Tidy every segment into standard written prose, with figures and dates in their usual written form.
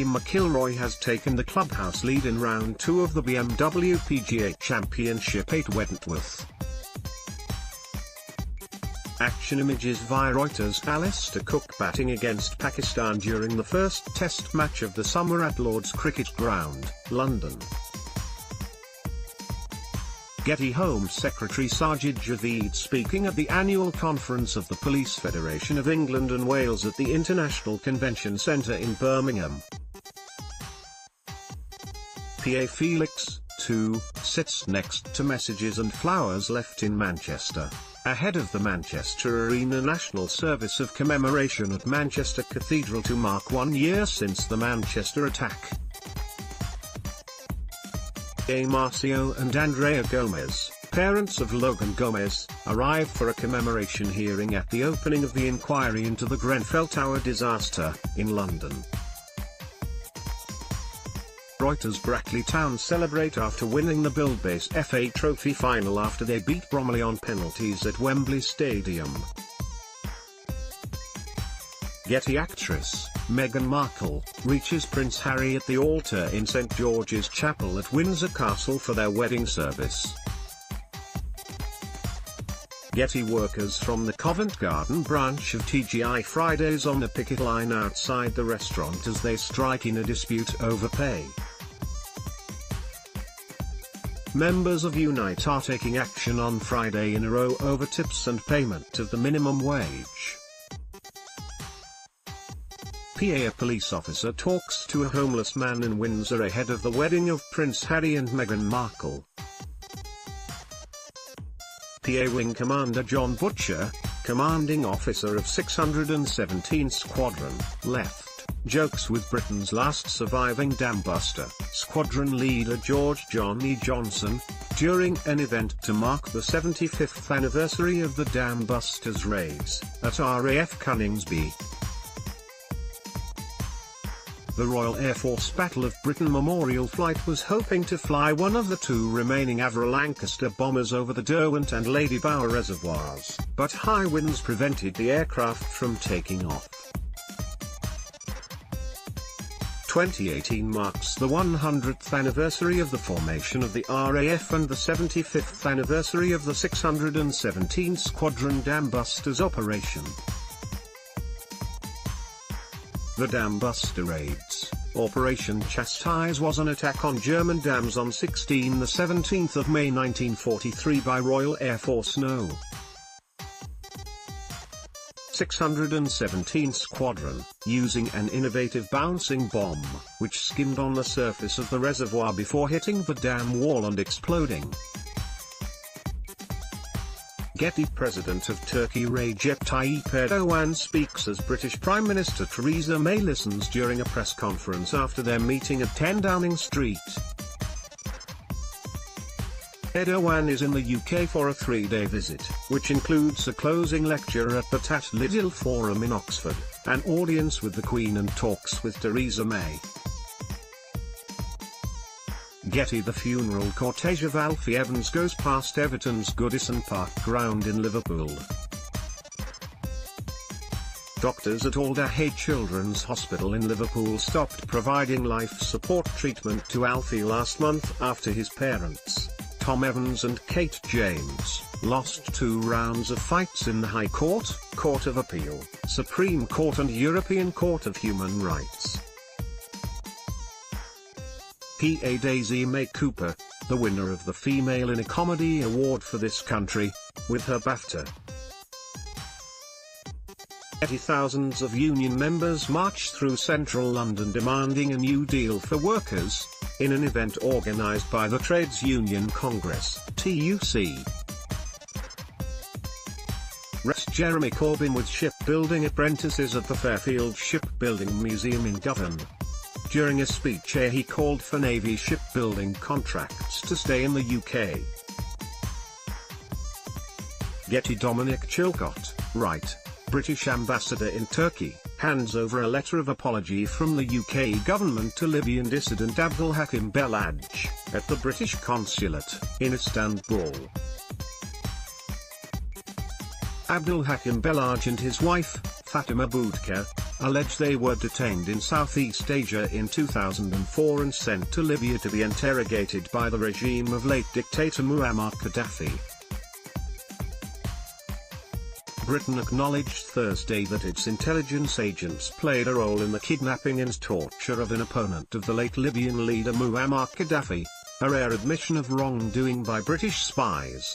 Mcilroy has taken the clubhouse lead in round 2 of the BMW PGA Championship at Wentworth. Action images via Reuters. Alistair Cook batting against Pakistan during the first test match of the summer at Lord's Cricket Ground, London. Getty Home Secretary Sajid Javid speaking at the annual conference of the Police Federation of England and Wales at the International Convention Centre in Birmingham. PA Felix, 2, sits next to messages and flowers left in Manchester, ahead of the Manchester Arena National Service of Commemoration at Manchester Cathedral to mark 1 year since the Manchester attack. Marcio and Andrea Gomez, parents of Logan Gomez, arrive for a commemoration hearing at the opening of the inquiry into the Grenfell Tower disaster, in London. Reuters. Brackley Town celebrate after winning the Buildbase FA Trophy final after they beat Bromley on penalties at Wembley Stadium. Getty. Actress Meghan Markle reaches Prince Harry at the altar in St George's Chapel at Windsor Castle for their wedding service. Getty. Workers from the Covent Garden branch of TGI Fridays on a picket line outside the restaurant as they strike in a dispute over pay. Members of Unite are taking action on Friday in a row over tips and payment of the minimum wage. A police officer talks to a homeless man in Windsor ahead of the wedding of Prince Harry and Meghan Markle. Wing Commander John Butcher, commanding officer of 617 Squadron, left, jokes with Britain's last surviving dam buster. Squadron leader George John E. Johnson, during an event to mark the 75th anniversary of the dam busters' raids, at RAF Coningsby. The Royal Air Force Battle of Britain Memorial Flight was hoping to fly one of the 2 remaining Avro Lancaster bombers over the Derwent and Lady Bower reservoirs, but high winds prevented the aircraft from taking off. 2018 marks the 100th anniversary of the formation of the RAF and the 75th anniversary of the 617 Squadron Dam Busters operation. The Dam Buster Raids, Operation Chastise, was an attack on German dams on 17 May 1943 by Royal Air Force No. 617 Squadron, using an innovative bouncing bomb, which skimmed on the surface of the reservoir before hitting the dam wall and exploding. Getty. President of Turkey Recep Tayyip Erdogan speaks as British Prime Minister Theresa May listens during a press conference after their meeting at 10 Downing Street. Erdogan is in the UK for a 3-day visit, which includes a closing lecture at the Tat Lidl Forum in Oxford, an audience with the Queen and talks with Theresa May. Getty. The funeral cortege of Alfie Evans goes past Everton's Goodison Park ground in Liverpool. Doctors at Alder Hey Children's Hospital in Liverpool stopped providing life support treatment to Alfie last month after his parents, Tom Evans and Kate James, lost 2 rounds of fights in the High Court, Court of Appeal, Supreme Court and European Court of Human Rights. Daisy May Cooper, the winner of the Female in a Comedy Award for this country, with her BAFTA. Thousands of union members marched through central London demanding a new deal for workers, in an event organised by the Trades Union Congress, TUC. Jeremy Corbyn with shipbuilding apprentices at the Fairfield Shipbuilding Museum in Govan. During a speech he called for Navy shipbuilding contracts to stay in the UK. Getty. Dominic Chilcott, right, British ambassador in Turkey, hands over a letter of apology from the UK government to Libyan dissident Abdul Hakim Belhaj, at the British consulate, in Istanbul. Abdul Hakim Belhaj and his wife, Fatima Boudka, allege they were detained in Southeast Asia in 2004 and sent to Libya to be interrogated by the regime of late dictator Muammar Gaddafi. Britain acknowledged Thursday that its intelligence agents played a role in the kidnapping and torture of an opponent of the late Libyan leader Muammar Gaddafi, a rare admission of wrongdoing by British spies.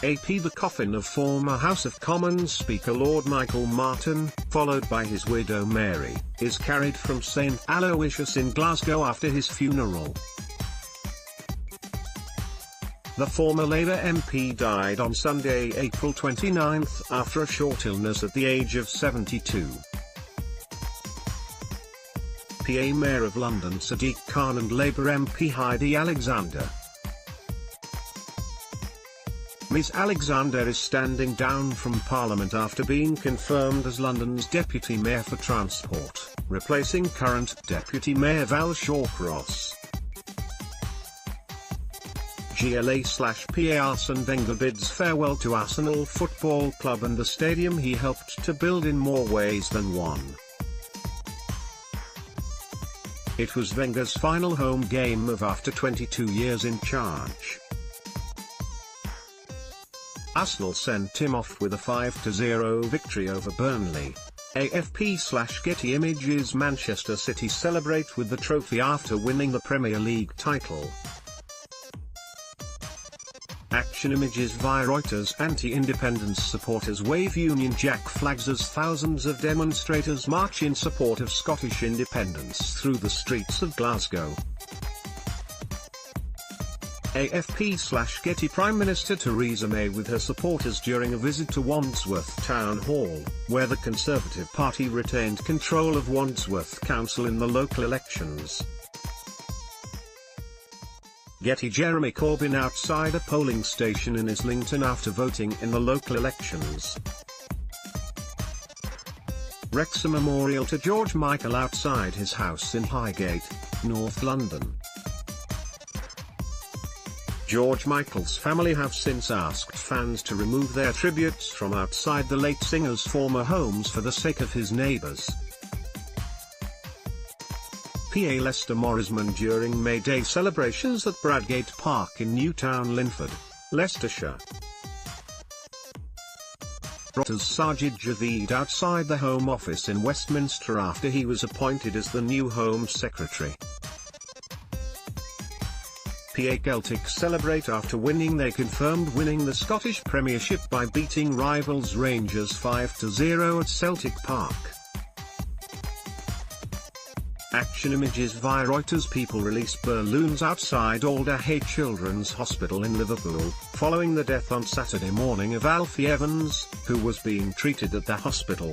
AP: the coffin of former House of Commons Speaker Lord Michael Martin, followed by his widow Mary, is carried from St Aloysius in Glasgow after his funeral. The former Labour MP died on Sunday, April 29, after a short illness at the age of 72. PA Mayor of London Sadiq Khan and Labour MP Heidi Alexander. Ms Alexander is standing down from Parliament after being confirmed as London's Deputy Mayor for Transport, replacing current Deputy Mayor Val Shawcross. GLA/PA: Arsene Wenger bids farewell to Arsenal Football Club and the stadium he helped to build in more ways than one. It was Wenger's final home game of after 22 years in charge. Arsenal sent him off with a 5-0 victory over Burnley. AFP/Getty Images: Manchester City celebrate with the trophy after winning the Premier League title. Action Images via Reuters: anti-independence supporters wave Union Jack flags as thousands of demonstrators march in support of Scottish independence through the streets of Glasgow. AFP/Getty: Prime Minister Theresa May with her supporters during a visit to Wandsworth Town Hall, where the Conservative Party retained control of Wandsworth Council in the local elections. Getty: Jeremy Corbyn outside a polling station in Islington after voting in the local elections. Wrexham memorial to George Michael outside his house in Highgate, North London. George Michael's family have since asked fans to remove their tributes from outside the late singer's former homes for the sake of his neighbours. PA Leicester Morrisman during May Day celebrations at Bradgate Park in Newtown, Linford, Leicestershire. Reuters: Sajid Javid outside the Home Office in Westminster after he was appointed as the new Home Secretary. PA Celtic celebrate after winning. They confirmed winning the Scottish Premiership by beating rivals Rangers 5-0 at Celtic Park. Action Images via Reuters: people release balloons outside Alder Hey Children's Hospital in Liverpool, following the death on Saturday morning of Alfie Evans, who was being treated at the hospital.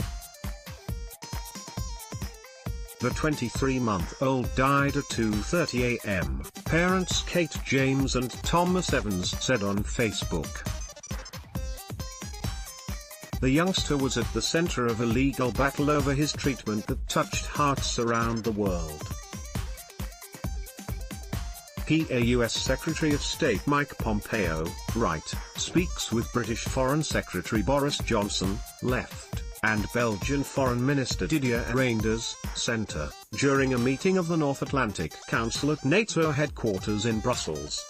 The 23-month-old died at 2:30 a.m., parents Kate James and Thomas Evans said on Facebook. The youngster was at the center of a legal battle over his treatment that touched hearts around the world. PA U.S. Secretary of State Mike Pompeo, right, speaks with British Foreign Secretary Boris Johnson, left, and Belgian Foreign Minister Didier Reynders, centre, during a meeting of the North Atlantic Council at NATO headquarters in Brussels.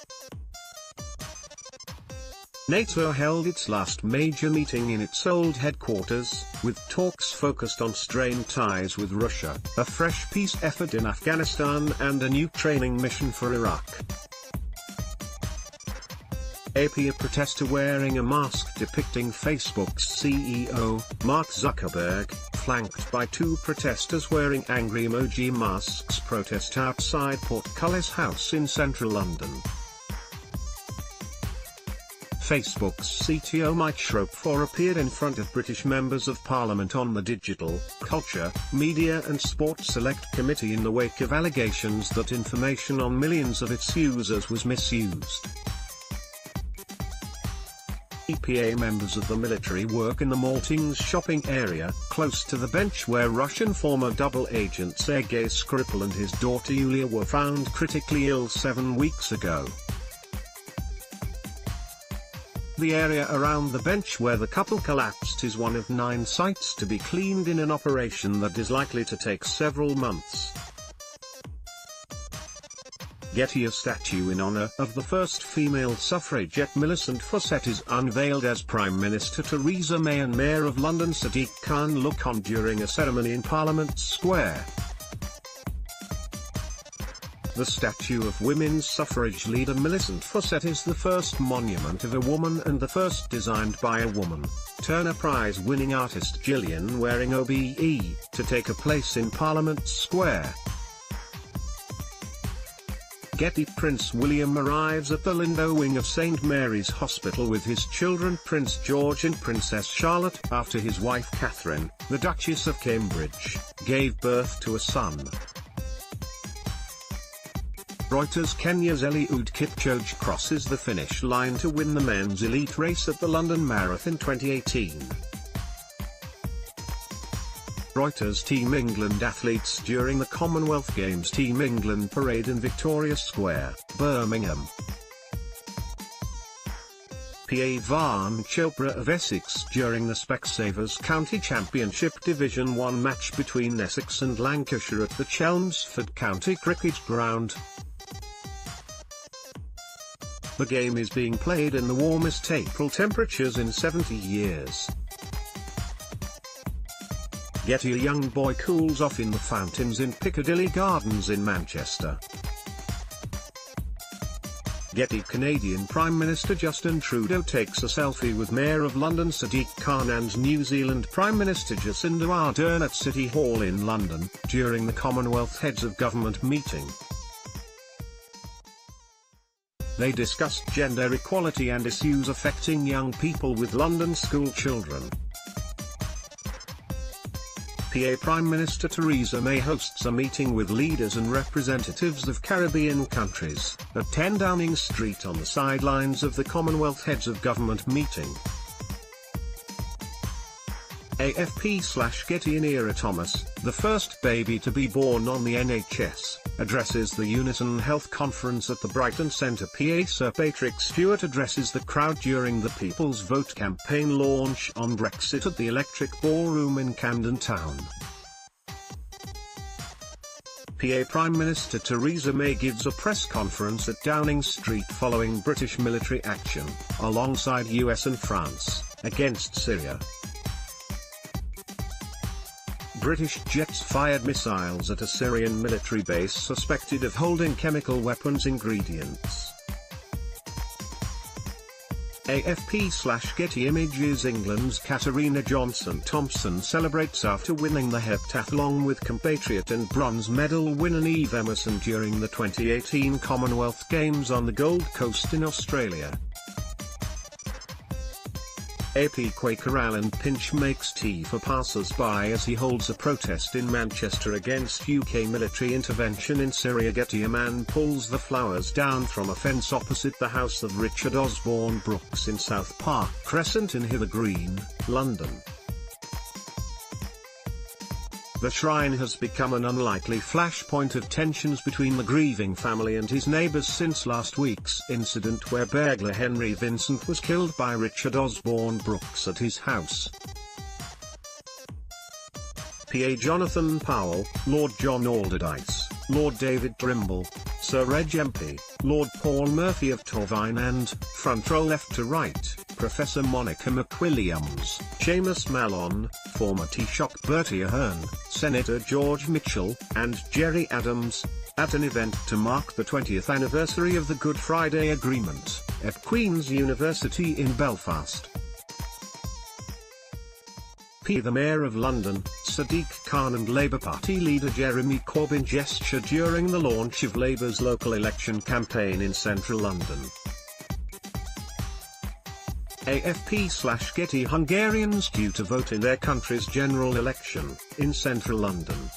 NATO held its last major meeting in its old headquarters, with talks focused on strained ties with Russia, a fresh peace effort in Afghanistan and a new training mission for Iraq. AP: a protester wearing a mask depicting Facebook's CEO, Mark Zuckerberg, flanked by two protesters wearing angry emoji masks protest outside Portcullis House in central London. Facebook's CTO Mike Schroepfer appeared in front of British members of Parliament on the Digital, Culture, Media and Sport Select Committee in the wake of allegations that information on millions of its users was misused. EPA members of the military work in the Maltings shopping area, close to the bench where Russian former double agent Sergei Skripal and his daughter Yulia were found critically ill 7 weeks ago. the area around the bench where the couple collapsed is one of 9 sites to be cleaned in an operation that is likely to take several months. Getty. A statue in honor of the first female suffragette Millicent Fawcett is unveiled as Prime Minister Theresa May and Mayor of London Sadiq Khan look on during a ceremony in Parliament Square. The statue of women's suffrage leader Millicent Fawcett is the first monument of a woman and the first designed by a woman, Turner Prize-winning artist Gillian Waring OBE, to take a place in Parliament Square. Getty. Prince William arrives at the Lindo wing of St Mary's Hospital with his children Prince George and Princess Charlotte after his wife Catherine, the Duchess of Cambridge, gave birth to a son. Reuters. Kenya's Eliud Kipchoge crosses the finish line to win the men's elite race at the London Marathon 2018. Reuters. Team England athletes during the Commonwealth Games Team England parade in Victoria Square, Birmingham. PA. Van Chopra of Essex during the Specsavers County Championship Division 1 match between Essex and Lancashire at the Chelmsford County Cricket Ground. The game is being played in the warmest April temperatures in 70 years. Getty. A young boy cools off in the fountains in Piccadilly Gardens in Manchester. Getty. Canadian Prime Minister Justin Trudeau takes a selfie with Mayor of London Sadiq Khan and New Zealand Prime Minister Jacinda Ardern at City Hall in London, during the Commonwealth Heads of Government meeting. They discussed gender equality and issues affecting young people with London school children. PA. Prime Minister Theresa May hosts a meeting with leaders and representatives of Caribbean countries, at 10 Downing Street on the sidelines of the Commonwealth Heads of Government meeting. AFP/Getty. Neera Thomas, the first baby to be born on the NHS, addresses the Unison Health Conference at the Brighton Centre. PA. Sir Patrick Stewart addresses the crowd during the People's Vote campaign launch on Brexit at the Electric Ballroom in Camden Town. PA. Prime Minister Theresa May gives a press conference at Downing Street following British military action, alongside US and France, against Syria. British jets fired missiles at a Syrian military base suspected of holding chemical weapons ingredients. AFP/Getty Images. England's Katarina Johnson-Thompson celebrates after winning the heptathlon with compatriot and bronze medal winner Eve Emerson during the 2018 Commonwealth Games on the Gold Coast in Australia. AP. Quaker Alan Pinch makes tea for passers-by as he holds a protest in Manchester against UK military intervention in Syria. Getty. A man pulls the flowers down from a fence opposite the house of Richard Osborne Brooks in South Park Crescent in Hither Green, London. The shrine has become an unlikely flashpoint of tensions between the grieving family and his neighbours since last week's incident where burglar Henry Vincent was killed by Richard Osborne Brooks at his house. PA. Jonathan Powell, Lord John Alderdice, Lord David Trimble, Sir Reg MP, Lord Paul Murphy of Torvine and, front row left to right, Professor Monica McWilliams, Seamus Mallon, former Taoiseach Bertie Ahern, Senator George Mitchell, and Gerry Adams, at an event to mark the 20th anniversary of the Good Friday Agreement, at Queen's University in Belfast. The Mayor of London, Sadiq Khan and Labour Party leader Jeremy Corbyn gesture during the launch of Labour's local election campaign in central London. AFP/Getty. Hungarians due to vote in their country's general election, in central London.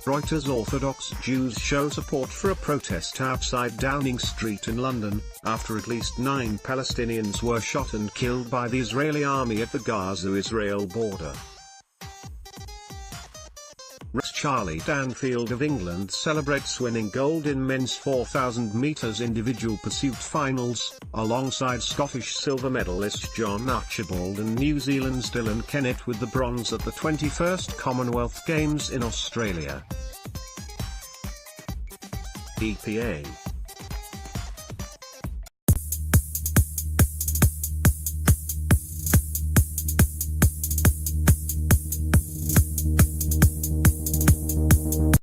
Reuters. Orthodox Jews show support for a protest outside Downing Street in London, after at least 9 Palestinians were shot and killed by the Israeli army at the Gaza-Israel border. Charlie Danfield of England celebrates winning gold in men's 4,000 metres individual pursuit finals, alongside Scottish silver medalist John Archibald and New Zealand's Dylan Kennett with the bronze at the 21st Commonwealth Games in Australia. EPA